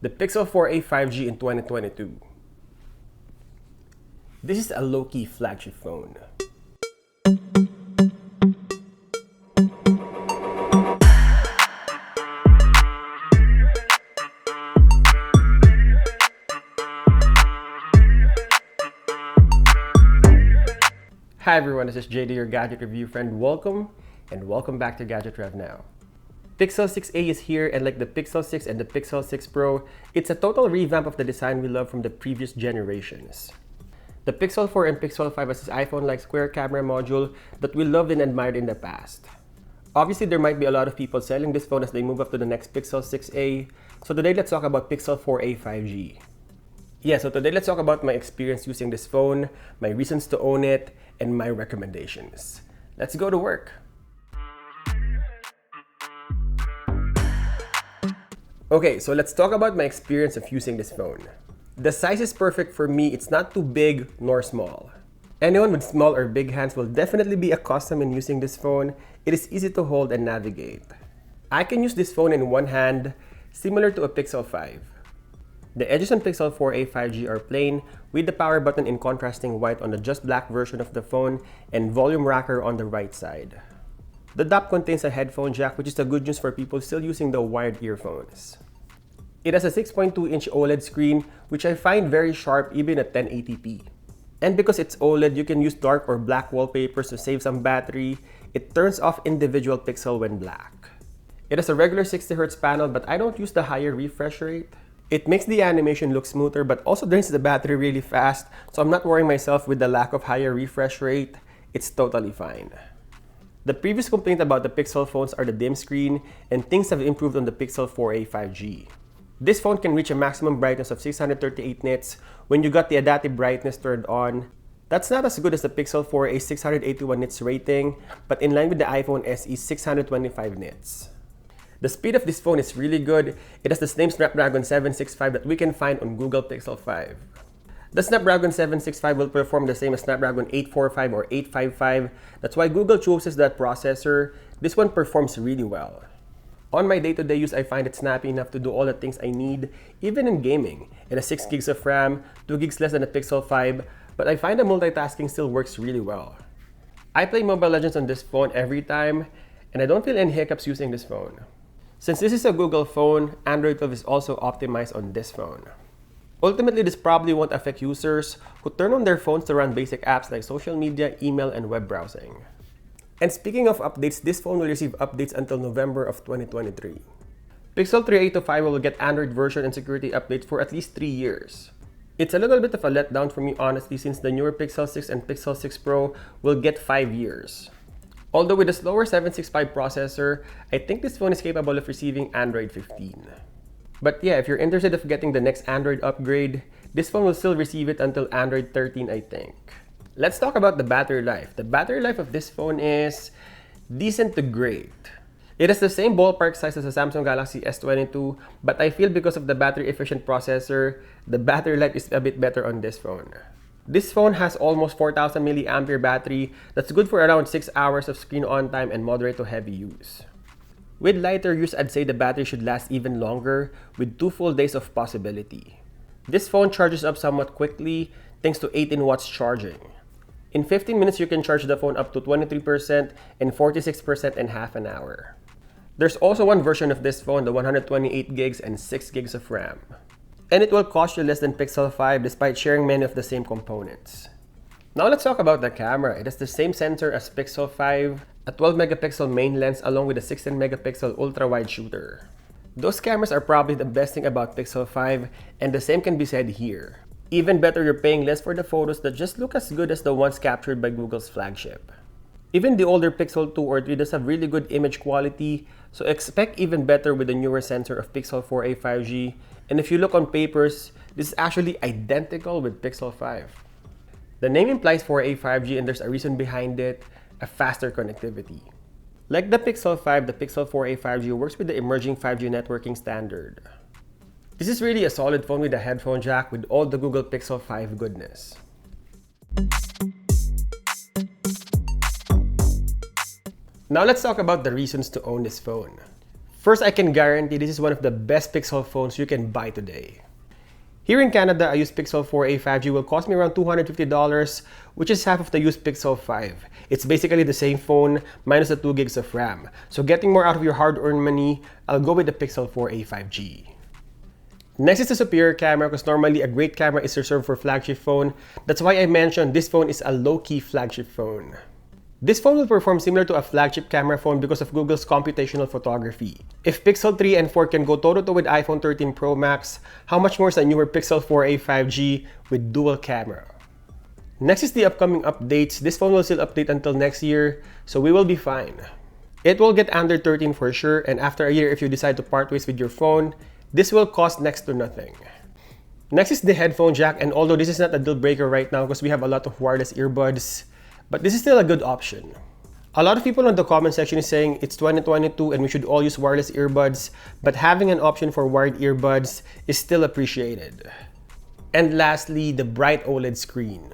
The Pixel 4a 5G in 2022. This is a Lowkey flagship phone. Hi everyone, this is JD, your gadget review friend. Welcome back to GadgetRevNow. Pixel 6a is here, and like the Pixel 6 and the Pixel 6 Pro, it's a total revamp of the design we love from the previous generations. The Pixel 4 and Pixel 5 has this iPhone-like square camera module that we loved and admired in the past. Obviously, there might be a lot of people selling this phone as they move up to the next Pixel 6a, so today let's talk about Pixel 4a 5G. So today let's talk about my experience using this phone, my reasons to own it, and my recommendations. Let's go to work. Okay, so let's talk about my experience of using this phone. The size is perfect for me. It's not too big nor small. Anyone with small or big hands will definitely be accustomed in using this phone. It is easy to hold and navigate. I can use this phone in one hand, similar to a Pixel 5. The edges on Pixel 4a 5G are plain, with the power button in contrasting white on the just black version of the phone and volume rocker on the right side. The dock contains a headphone jack, which is the good news for people still using the wired earphones. It has a 6.2-inch OLED screen, which I find very sharp even at 1080p. And because it's OLED, you can use dark or black wallpapers to save some battery. It turns off individual pixel when black. It has a regular 60Hz panel, but I don't use the higher refresh rate. It makes the animation look smoother, but also drains the battery really fast, so I'm not worrying myself with the lack of higher refresh rate. It's totally fine. The previous complaint about the Pixel phones are the dim screen, and things have improved on the Pixel 4a 5G. This phone can reach a maximum brightness of 638 nits when you got the adaptive brightness turned on. That's not as good as the Pixel 4a 681 nits rating, but in line with the iPhone SE 625 nits. The speed of this phone is really good. It has the same Snapdragon 765 that we can find on Google Pixel 5. The Snapdragon 765 will perform the same as Snapdragon 845 or 855. That's why Google chooses that processor. This one performs really well. On my day-to-day use, I find it snappy enough to do all the things I need, even in gaming. It has 6 gigs of RAM, 2 gigs less than the Pixel 5, but I find the multitasking still works really well. I play Mobile Legends on this phone every time, and I don't feel any hiccups using this phone. Since this is a Google phone, Android 12 is also optimized on this phone. Ultimately, this probably won't affect users who turn on their phones to run basic apps like social media, email, and web browsing. And speaking of updates, this phone will receive updates until November of 2023. Pixel 3a to 5 will get Android version and security updates for at least 3 years. It's a little bit of a letdown for me honestly, since the newer Pixel 6 and Pixel 6 Pro will get 5 years. Although with a slower 765 processor, I think this phone is capable of receiving Android 15. But yeah, if you're interested in getting the next Android upgrade, this phone will still receive it until Android 13, I think. Let's talk about the battery life. The battery life of this phone is decent to great. It has the same ballpark size as the Samsung Galaxy S22, but I feel because of the battery efficient processor, the battery life is a bit better on this phone. This phone has almost 4000 mAh battery that's good for around 6 hours of screen on time and moderate to heavy use. With lighter use, I'd say the battery should last even longer with 2 full days of possibility. This phone charges up somewhat quickly thanks to 18 watts charging. In 15 minutes, you can charge the phone up to 23% and 46% in half an hour. There's also one version of this phone, the 128 gigs and 6 gigs of RAM. And it will cost you less than Pixel 5 despite sharing many of the same components. Now let's talk about the camera. It has the same sensor as Pixel 5, a 12 megapixel main lens along with a 16 megapixel ultra-wide shooter. Those cameras are probably the best thing about Pixel 5, and the same can be said here. Even better, you're paying less for the photos that just look as good as the ones captured by Google's flagship. Even the older Pixel 2 or 3 does have really good image quality, so expect even better with the newer sensor of Pixel 4a 5G. And if you look on papers, this is actually identical with Pixel 5. The name implies 4a 5G, and there's a reason behind it: a faster connectivity. Like the Pixel 5, the Pixel 4a 5G works with the emerging 5G networking standard. This is really a solid phone with a headphone jack with all the Google Pixel 5 goodness. Now let's talk about the reasons to own this phone. First, I can guarantee this is one of the best Pixel phones you can buy today. Here in Canada, a used Pixel 4a 5G will cost me around $250, which is half of the used Pixel 5. It's basically the same phone minus the 2 gigs of RAM. So getting more out of your hard-earned money, I'll go with the Pixel 4a 5G. Next is the superior camera, because normally a great camera is reserved for flagship phone. That's why I mentioned this phone is a low-key flagship phone. This phone will perform similar to a flagship camera phone because of Google's computational photography. If Pixel 3 and 4 can go toe-to-toe with iPhone 13 Pro Max, how much more is a newer Pixel 4a 5G with dual camera? Next is the upcoming updates. This phone will still update until next year, so we will be fine. It will get under 13 for sure, and after a year if you decide to part ways with your phone, this will cost next to nothing. Next is the headphone jack, and although this is not a deal breaker right now because we have a lot of wireless earbuds, but this is still a good option. A lot of people in the comment section is saying it's 2022 and we should all use wireless earbuds, but having an option for wired earbuds is still appreciated. And lastly, the bright OLED screen.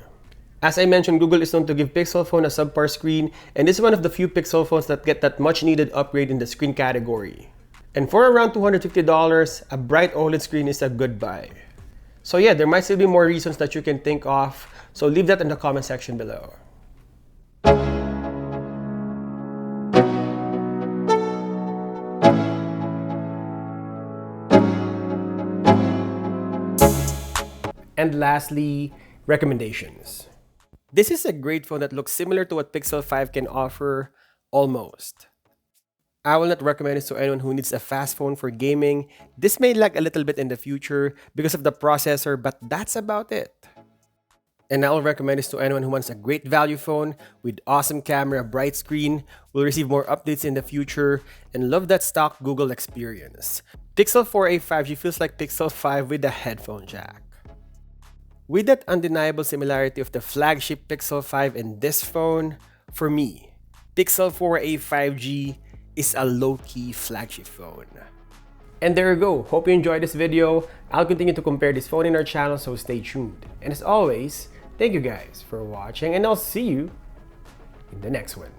As I mentioned, Google is known to give Pixel phone a subpar screen, and this is one of the few Pixel phones that get that much needed upgrade in the screen category. And for around $250, a bright OLED screen is a good buy. So yeah, there might still be more reasons that you can think of, so leave that in the comment section below. And lastly, recommendations. This is a great phone that looks similar to what Pixel 5 can offer, almost. I will not recommend this to anyone who needs a fast phone for gaming. This may lag a little bit in the future because of the processor, but that's about it. And I will recommend this to anyone who wants a great value phone with awesome camera, bright screen, will receive more updates in the future, and love that stock Google experience. Pixel 4a 5G feels like Pixel 5 with a headphone jack. With that undeniable similarity of the flagship Pixel 5 and this phone, for me, Pixel 4a 5G is a low-key flagship phone. And there you go. Hope you enjoyed this video. I'll continue to compare this phone in our channel, so stay tuned. And as always, thank you guys for watching, and I'll see you in the next one.